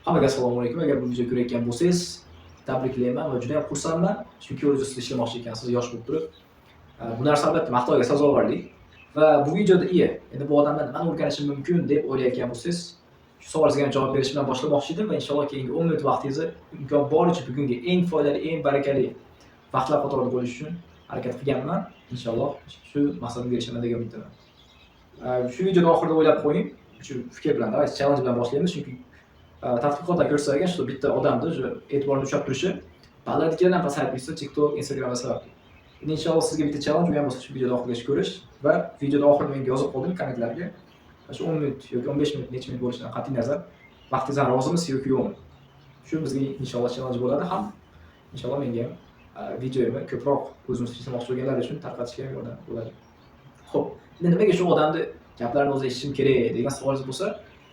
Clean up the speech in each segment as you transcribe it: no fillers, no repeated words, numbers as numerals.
Hammaga assalomu alaykum. Agar bu videoni ko'rayotgan bo'lsangiz, tabriklayman va juda ham xursandman. Chunki o'z ustida ishlamoqchi ekansiz yosh bo'lib turib. Bu narsa albatta maqtovga sazovorlik va bu videoda endi bu odamdan nimani o'rganishim mumkin deb o'ylayotgan bo'lsangiz, shu savolingizga javob berish bilan boshlamoqchi edim va inshaalloh keyingi 10 minut vaqtingizni imkon boricha bugungi eng foydali, eng barakali vaqtlar qatorida bo'lish uchun harakat qilganman. Inshaalloh shu maqsadimga erishaman degan umiddaman. Shu videoda oxirida o'ylab qo'ying. Shu fikr bilan, challenge bilan boshlaymiz chunki tadqiqotlar ko'rsatgan, что bitta odamni e'tiborini ushlab turishi balandlikdan pasayib ketsa, TikTok, Instagramda sababli. Endi inshaalloh sizga bitta challenge bo'lgan bo'lsa, shu videoda oxirigacha ko'rish va videoda oxirida menga yozib qoldim kommentlarga. Shu 10 minut yoki 15 minut, necha minut bo'lishidan qat'iy nazar, vaqtingizdan rozimisiz yoki yo'qmi? Shu bizga inshaalloh challenge bo'ladi ham. Inshaalloh menga videomni ko'proq o'zimiz ishlamoqchi bo'lganlar uchun tarqatishga yordam bo'ladi. Xo'p, endi nimaga shu odamni gaplarini o'zi eshitishim kerak degan savolingiz bo'lsa,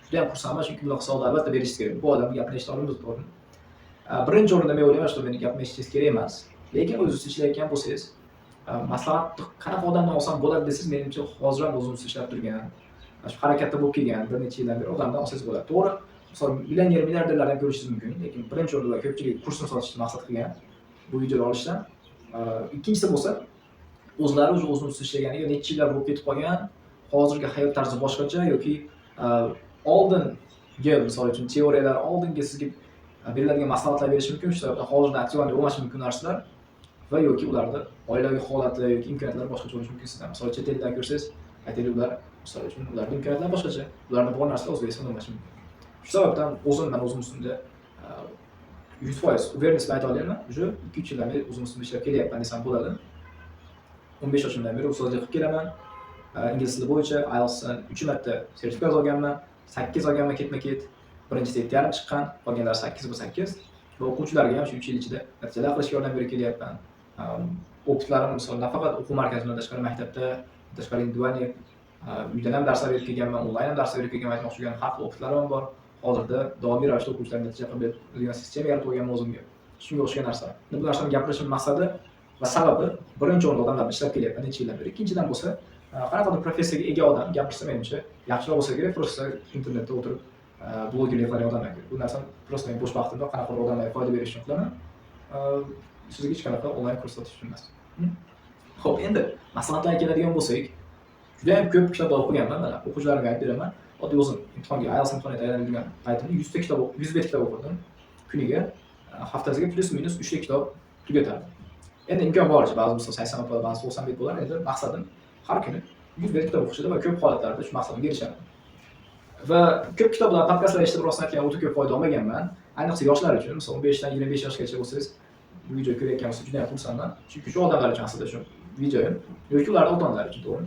juda ham xursandman, chunki bunaqa savolni albatta berishingiz kerak. Bu odamning gapini eshita olmaymiz, to'g'rimi? Birinchi o'rinda men o'ylayman, meni gapimni eshitishingiz kerak emas. Lekin o'zingiz ishlayotgan bo'lsangiz, maslahatni qanaqa odamdan olsam bo'ladi desangiz, menimcha hozir ham o'zimiz ishlab turgan, shu harakatda bo'lib kelgan bir necha yildan beri odamdan olsangiz bo'ladi. To'g'ri, misol millioner, milliarderlardan ko'rishingiz mumkin, lekin birinchi o'rinda ko'pchilik kursini sotishni maqsad qilgan bu videoni olishdan. Ikkinchisi bo'lsa, o'zlari o'zimiz ishlaganiga necha yillar bo'lib ketib qolgan, hozirgi hayot tarzi boshqacha yoki oldingi misol uchun teoriyalar, oldingi sizga beriladigan maslahatlar berishi mumkin, shu sababdan hozirda aktualniy bo'lmashi mumkin narsalar va yoki ularni oilaviy holati yoki imkoniyatlari boshqacha bo'lishi mumkin sizdan. Misol chet eldan ko'rsangiz, aytaylik ular misol uchun ularning imkoniyatlari boshqacha, ularning bor narsalar O'zbekistonda bo'lmashi mumkin. Shu sababdan o'zim ustimda 100% uverенность ayta olaman. Уже 2-3 yildan beri o'zim ustimda ishlab kelyapman desam bo'ladi. 15 yoshimdan beri ustozlik qilib kelaman. Ingliz tili bo'yicha IELTS'dan 3 marta sertifikat olganman, 8 olganman ketma-ket. Birinchisi 7,5 chiqqan, qolganlari 8/8 va o'quvchilarga ham shu 3 yil ichida natijalar qilishga yordam berib kelyapman. O'qitlarim misol nafaqat o'quv markazidan tashqari maktabda, tashqari individual uydan ham darslar berib kelganman, onlayn ham darslar berib kelganman, aytmoqchi bo'lganim har xil o'qitlarim ham bor. Hozirda davomli ravishda o'quvchilarga natija qilib beradigan sistema yaratib olganman o'zimga. Shunga o'xshagan narsa. Bu narsani gapirishim maqsadi va sababi birinchi o'rinda odamlar ishlab kelyapman necha yildan beri. Ikkinchidan bo'lsa, qanaqadir professiyaga ega odam gapirsa menimcha yaxshiroq bo'lsa kerak, просто internetda o'tirib blogerlik qiladigan odamlar kerak. Bu narsani просто men bo'sh vaqtimda qanaqa odamlarga foyda berish uchun qilaman. Sizga hech qanaqa onlayn kurs sotish uchun emas. Xo'p, endi maslahatlarga keladigan bo'lsak, juda ham ko'p kitoblar o'qiganman, mana o'quvchilarimga aytib beraman. Oddiy o'zim imtihonga, IELTS imtihoniga tayyorlanadigan paytimda 100 bet kitob o'qidim. Kuniga haftasiga plus minus 3 ta kitob tugatardim. Endi imkon boricha ba'zi misol 80 bet, ba'zi 90 bet bo'lar. Endi maqsadim har kuni 100 bet kitob o'qishda va ko'p holatlarda shu maqsadimga erishaman. Va ko'p kitoblar, podkastlar eshitib rostdan aytgan o'ta ko'p foyda olmaganman. Ayniqsa yoshlar uchun, misol 15 dan 25 yoshgacha bo'lsangiz, bu video ko'rayotgan bo'lsangiz juda ham xursandman. Chunki shu odamlar uchun aslida shu videoyim yoki ularning ota-onalari uchun, to'g'ri.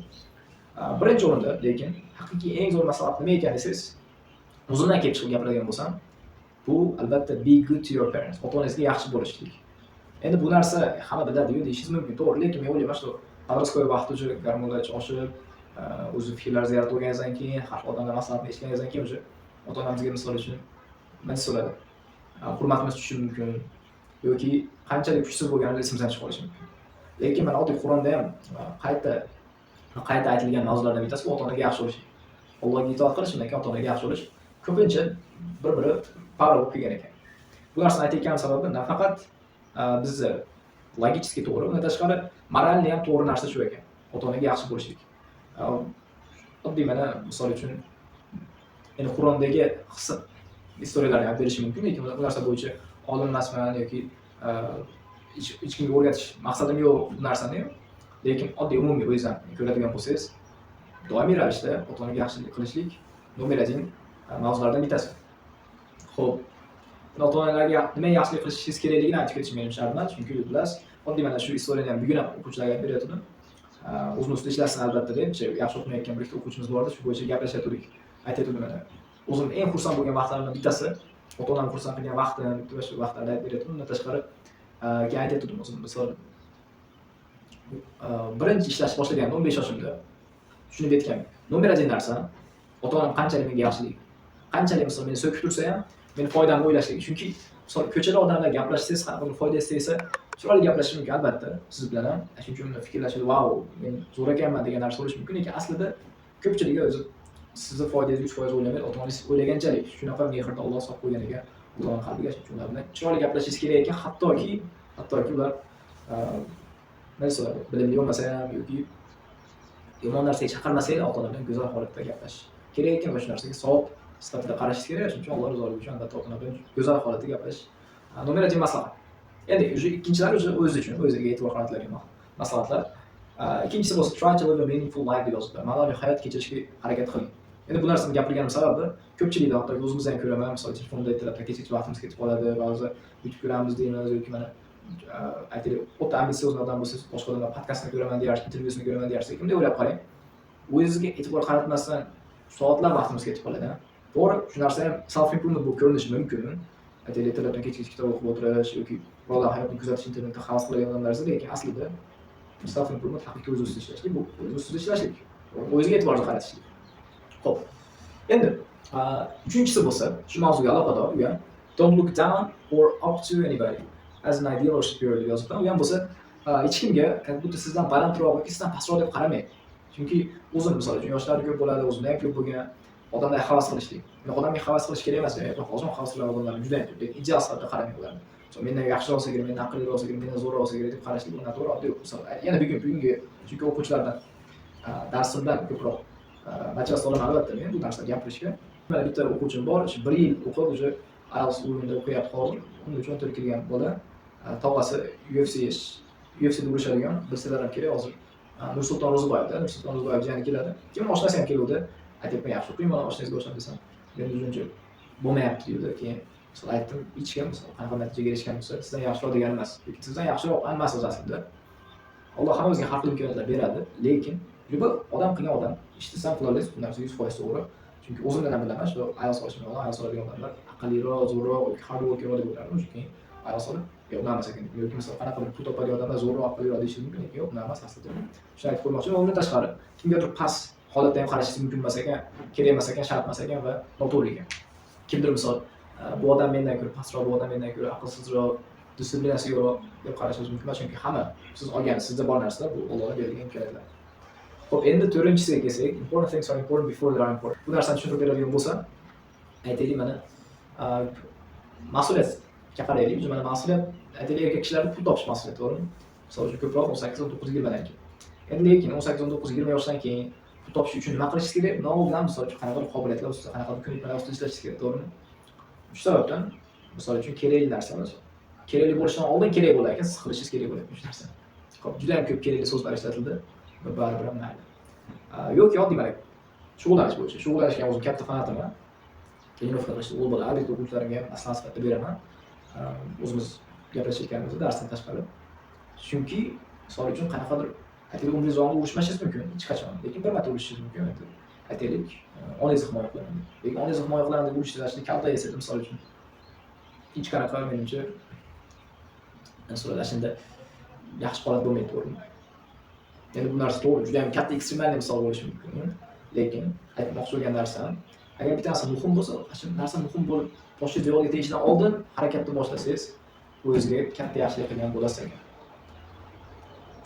Birinchi o'rinda, lekin haqiqiy eng zo'r maslahat nima ekan desangiz, o'zimdan kelib chiqib gapiradigan bo'lsam, bu albatta be good to your parents. Ota-onangizga yaxshi bo'lishlik. Endi bu narsa hamma biladi-yu deyishingiz mumkin, to'g'ri, lekin men o'ylayman, shu podrastkoy vaqtda o'sha gormonlar oshib, o'zi fikrlaringizni yaratib olganingizdan keyin, har xil odamlar maslahatini eshitganingizdan keyin o'sha ota-onamizga misol uchun nima bo'ladi? Hurmatimiz tushishi mumkin yoki qanchalik kuchsiz bo'lganini esimizdan chiqib qolishi mumkin. Lekin mana oddiy Qur'onda ham qayta aytilgan mavzulardan bittasi ota-onaga yaxshi bo'lish. Allohga itoat qilish, undan keyin ota-onaga yaxshi bo'lish ko'pincha bir-biri parallel bo'lib kelgan ekan. Bu narsani aytayotganim sababi nafaqat bizni logически to'g'ri, undan tashqari moralni ham to'g'ri narsa shu ekan. Ota-onaga yaxshi bo'lishlik. Oddiy mana misol uchun endi Qur'ondagi qissa istoriyalarni ham berish mumkin, lekin bu narsa bo'yicha olim emasman yoki hech kimga o'rgatish maqsadim yo'q bu narsani. Lekin oddiy umumiy o'zingizdan ko'radigan bo'lsangiz, doimiy ravishda ota-onaga yaxshilik qilishlik nomer 1 mavzulardan bittasi. Xo'p, ota-onalarga nima yaxshilik qilishingiz kerakligini aytib ketishim mening shart emas, chunki bilasiz, oddiy mana shu istoriyani ham bugun ham o'quvchilarga aytib beryapman. O'zini ustida ishlasin albatta deb, yaxshi o'qimayotgan bir ikkita o'quvchimiz bor edi, shu bo'yicha gaplashaturdik. Aytayotgandim mana. O'zim eng xursand bo'lgan vaqtlarimdan bittasi, ota-onam xursand qilgan vaqtim, shu vaqtlarda aytib beryapman. Undan tashqari keyin aytayotgandim o'zim misol birinchi ishlashni boshlaganimda 15 yoshimda shuni aytganman. Nomer 1 narsa ota-onam qanchalik menga yaxshilik, qanchalik misol meni so'kib tursa ham, meni foydamni o'ylashligi. Chunki misol ko'chada odamlar gaplashsangiz, qanaqa foydasi tegsa, chiroyli gaplashish mumkin albatta, siz bilan ham. Shuning uchun fikrlashadi, "Vau, men zo'r ekanman" degan narsa bo'lishi mumkin, lekin aslida ko'pchiligi o'zi sizni foydangizni 3% o'ylamaydi, ota-onangiz o'ylaganchalik shunaqa mehrni Alloh solib qo'ygan ekan ularning qalbiga, shuning uchun ular bilan chiroyli gaplashishingiz kerak ekan, hattoki ular nima so'radi, bilimli bo'lmasa ham yoki yomon narsaga chaqirmasanglar, ota-ona bilan go'zal holatda gaplashish kerak ekan va shu narsaga savob sifatida qarashingiz kerak. Shuning uchun Alloh rizoligi uchun albatta ota-ona bilan go'zal holatda gaplashish nomer 1 maslahat. Endi ikkinchilari o'zi uchun, o'ziga e'tibor qaratiladigan maslahatlar. Ikkinchisi bo'lsa try to live a meaningful life deb yozibdi. Ma'noli hayot kechirishga harakat qiling. Endi bu narsani gapirganim sababi ko'pchilikda hattoki o'zimizdan ko'raman, masalan, telefonda ertalab kechgacha vaqtimiz ketib qoladi, ba'zi YouTube ko'ramiz deymiz yoki mana aytaylik, o'ta ambitsioz odam bo'lsangiz, boshqa odamlar podkastini ko'raman deyarsiz, intervyusini ko'raman deyarsiz. Kimday o'ylab qarang, o'zingizga e'tibor qaratmasdan soatlar vaqtimiz ketib qoladi. To'g'ri, shu narsa ham self improvement bo'lib ko'rinishi mumkin. Aytaylik, ertalabdan kechgacha kitob o'qib o'tirish yoki birovlar hayotni kuzatish, internetda havas qiladigan odamlar, lekin aslida self improvement haqiqiy o'z ustida ishlashlik, bu o'z ustida ishlashlik, o'ziga e'tiborni qaratishlik. Xo'p. Endi uchinchisi bo'lsa, shu mavzuga aloqador, u ham don't look down or up to anybody as an ideal or superior deb yozibdi. U ham bo'lsa, hech kimga katta sizdan balandroq yoki sizdan pastroq deb qaramang. Chunki o'zim misol uchun yoshlar ko'p bo'ladi, o'zimda ham ko'p bo'lgan odamlar havas qilishlik. Odamga havas qilish kerak emas, hozir havas qilgan odamlar juda ham ko'p, lekin ideal sifatida qaramang ularni. Mendan yaxshiroq bo'lsa kerak, mendan aqlliroq bo'lsa kerak, mendan zo'rroq bo'lsa kerak deb qarashlik bu noto'g'ri. Oddiy misol. Yana bugungi chunki o'quvchilardan darsimdan ko'proq motivatsiya olaman albatta men bu narsani gapirishga. Mana bitta o'quvchim bor, 1 yil o'qib, o'sha IELTS o'yinida o'qiyapti hozir. Unda 14 kirgan bola, tog'asi UFC'da urishadigan, bilsalar ham kerak hozir. Nursulton Ro'ziboyev jani keladi. Kim oshnasi ham keluvdi. Aytibman, yaxshi o'qing, mana oshnangizga o'xshab desam, men o'zimcha bo'lmayapti dedi. Keyin misol aytdim, ichgan misol qanaqa natijaga erishgan bo'lsa, sizdan yaxshiroq degani emas. Yoki sizdan yaxshiroq emas aslida. Alloh hammamizga har xil imkoniyatlar beradi, lekin bu odam qilgan odam ishtisam qila olasiz, bu narsa 100% to'g'ri. Chunki o'zimdan ham bilaman, shu IELTS olishni IELTS oladigan odamlar aqlliroq, zo'rroq yoki hard workerroq deb o'ylardim. Chunki IELTS olib, yo'q, unamas ekan. Yoki misol qanaqa bir pul topadigan odamlar zo'rroq, aqlliroq deyish mumkin, lekin yo'q, unamas aslida. Shuni aytib qo'ymoqchi. Undan tashqari, kimgadir past holatda ham qarashingiz mumkin emas ekan, kerak emas ekan, shart emas ekan va noto'g'ri ekan. Kimdir misol bu odam mendan ko'ra pastroq, bu odam mendan ko'ra aqlsizroq, disiplinasi yo'qroq deb qarashingiz mumkin emas, chunki hamma siz olgan, sizda bor narsalar bu Allohning bergan imkoniyatlar. Xo'p, endi 4-chisiga kelsak, important things are important before they are important. Bu narsani tushuntirib beradigan bo'lsa, aytaylik mana mas'uliyatga qaraylik. Mana mas'uliyat, aytaylik erkak kishilarda pul topish mas'uliyati, to'g'rimi? Misol uchun ko'proq 18-19-20 dan keyin. Endi lekin 18-19-20 yoshdan keyin pul topish uchun nima qilishingiz kerak? Nima bilan misol uchun qanaqa qobiliyatlar ustida, qanaqa ko'nikmalar ustida ishlashingiz kerak, to'g'rimi? Shu sababdan misol uchun kerakli narsalar, kerakli bo'lishidan oldin kerak bo'lar ekan, siz qilishingiz kerak bo'ladi shu narsa. Xo'p, juda ham ko'p kerakli so'zlar ishlatildi va baribir ham mayli. Yoki oddiy mana shug'ullanish bo'yicha. Shug'ullanishga o'zim katta fanatiman. Trenirovka qilishni o'l bola, albatta o'quvchilarimga ham maslahat sifatida beraman. O'zimiz gaplashayotganimizda darsdan tashqari. Chunki misol uchun qanaqadir aytaylik umringiz davomida urushmashingiz mumkin, hech qachon. Lekin bir marta urishingiz mumkin. Aytaylik, onangizni himoya qilaman. Lekin onangizni himoya qilaman deb urishni kalta yesak, misol uchun hech qanaqa menimcha masalasida yaxshi holat bo'lmaydi, to'g'rimi? Endi bu narsa to'g'ri, juda ham katta ekstremal misol bo'lishi mumkin. Lekin aytmoqchi bo'lgan narsam, agar bitta narsa muhim bo'lsa, shu narsa muhim bo'lib, boshqa yo'lga tegishdan oldin harakatni boshlasangiz, o'zingizga katta yaxshilik qilgan bo'lasiz ekan.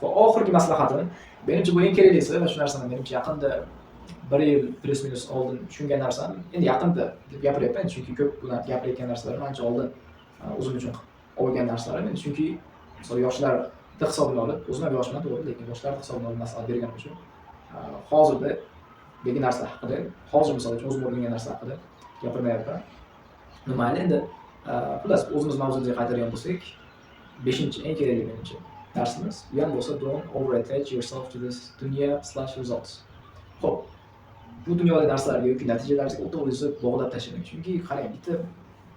Va oxirgi maslahatim, menimcha bu eng keraklisi va shu narsani menimcha yaqinda 1 yil plus minus oldin tushungan narsam, endi yaqinda deb gapiryapman, chunki ko'p buni gapirayotgan narsalar ancha oldin o'zim uchun olgan narsalarim. Endi chunki misol yoshlarni hisobiga olib, o'zim ham yoshman to'g'ri, lekin yoshlarni hisobiga olib maslahat berganim uchun hozirda degan narsa haqida, hozir misol uchun o'zim o'rgangan narsa haqida gapirmayapman. Mayli, endi xullas o'zimiz mavzuga qaytargan bo'lsak, 5-chi eng kerakli menimcha darsimiz bu ham bo'lsa don't over-attach yourself to this dunya/results. Xo'p, bu dunyodagi narsalarga yoki natijalarga o'ta o'zingizni bog'lab tashlamang. Chunki qarang, bitta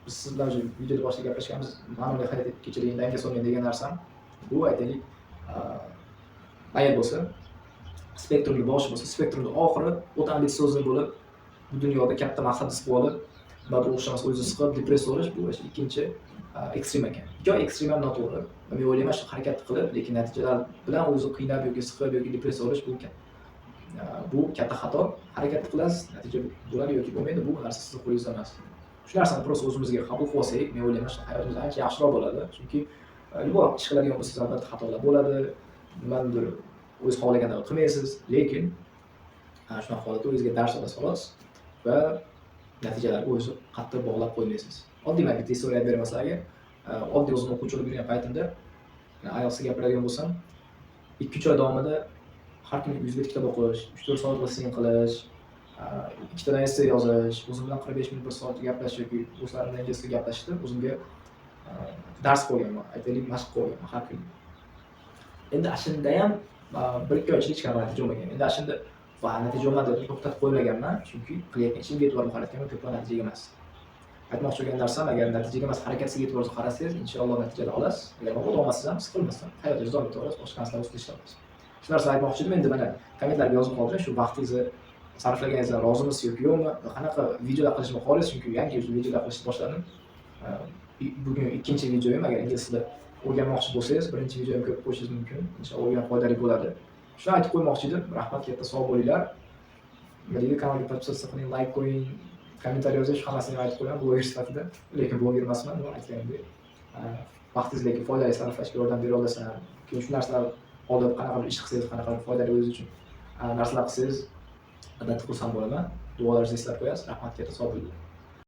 biz sizlar bilan videoda boshida gaplashganmiz, ma'noviy hayot kechiring, danga solmang degan narsam bu aytaylik agar bo'lsa spektrumning boshi bo'lsa, spektrumning oxiri o'ta ambitsioz bo'lib, bu dunyoda katta maqsadni siqib olib, ba'zi o'xshamas o'zingizni siqib depressiya olish bu ikkinchi ekstrem ekan. Yo ekstrem ham noto'g'ri. Men o'ylayman shu harakat qilib, lekin natijalar bilan o'zni qiynab yoki siqib yoki depressiya olish bu katta xato. Harakat qilasiz, natija bo'ladi yoki bo'lmaydi, bu narsa sizning qo'lingizda emas. Shu narsani prosta o'zimizga qabul qilib olsak, men o'ylayman shu hayotimiz ancha yaxshiroq bo'ladi. Chunki nima ish qiladigan bo'lsangiz albatta xatolar bo'ladi. Nimadir o'z xohlaganini qilmaysiz, lekin Shunaqa holatda o'zingizga dars olasiz xolos va natijalarga o'zingizni qattiq bog'lab qo'ymaysiz. Oddiy mana bitta istoriya aytib beraman sizlarga. Oddiy o'zim o'quvchi bo'lib yurgan paytimda ayolsiz gapiradigan bo'lsam, 2-3 oy davomida har kuni 100 bet kitob o'qish, 3-4 soat basseyn qilish, ikkitadan essay yozish, o'zim bilan 45 minut 1 soat gaplash yoki do'stlarim bilan ingliz tilida gaplashishni o'zimga dars qo'yganman, aytaylik mashq qo'yganman har kuni. Endi ashunda ham 1-2 oy ichida hech qanaqa natija bo'lmagan. Endi ashunda natija olmadi deb to'xtatib qo'ymaganman, chunki qilayotgan ishimga e'tibor qaratganman, ko'proq natijaga emas. Aytmoqchi bo'lgan narsam, agar natijaga emas, harakatiga e'tiborni qarasangiz, inshaalloh natijalar olasiz. Agar o'qib olmasangiz ham siqilmasdan hayotingizni davom etaverasiz, boshqa narsalar ustida ishlab. Shu narsani aytmoqchi edim. Endi mana kommentlarga yozib qoldiring, shu vaqtingizni sarflaganingizdan rozimisiz yoki yo'qmi? Qanaqa videolar qilishni xohlaysiz? Chunki yangi videolar qilishni boshladim. Bugun ikkinchi videoyim. Agar ingliz tilida o'rganmoqchi bo'lsangiz, birinchi videoni ko'rib qo'yishingiz mumkin. Inshaalloh o'rganib foydali bo'ladi. Shuni aytib qo'ymoqchi edim. Rahmat, katta sog' bo'linglar. Nima kanalga podpisatsiya qiling, like qo'ying, kommentariy yozish, hammasini aytib qo'yaman bloger sifatida. Lekin bloger emasman, nima aytganimdek. Vaqtingizni foydali sarflashga yordam bera olasizlar. Keyin shu narsalar olib qanaqa ish qilsangiz, qanaqa foydali o'zingiz uchun narsalar qilsangiz, albatta xursand bo'laman. Duolaringizni eslab qo'yasiz. Rahmat, katta sog' bo'ling.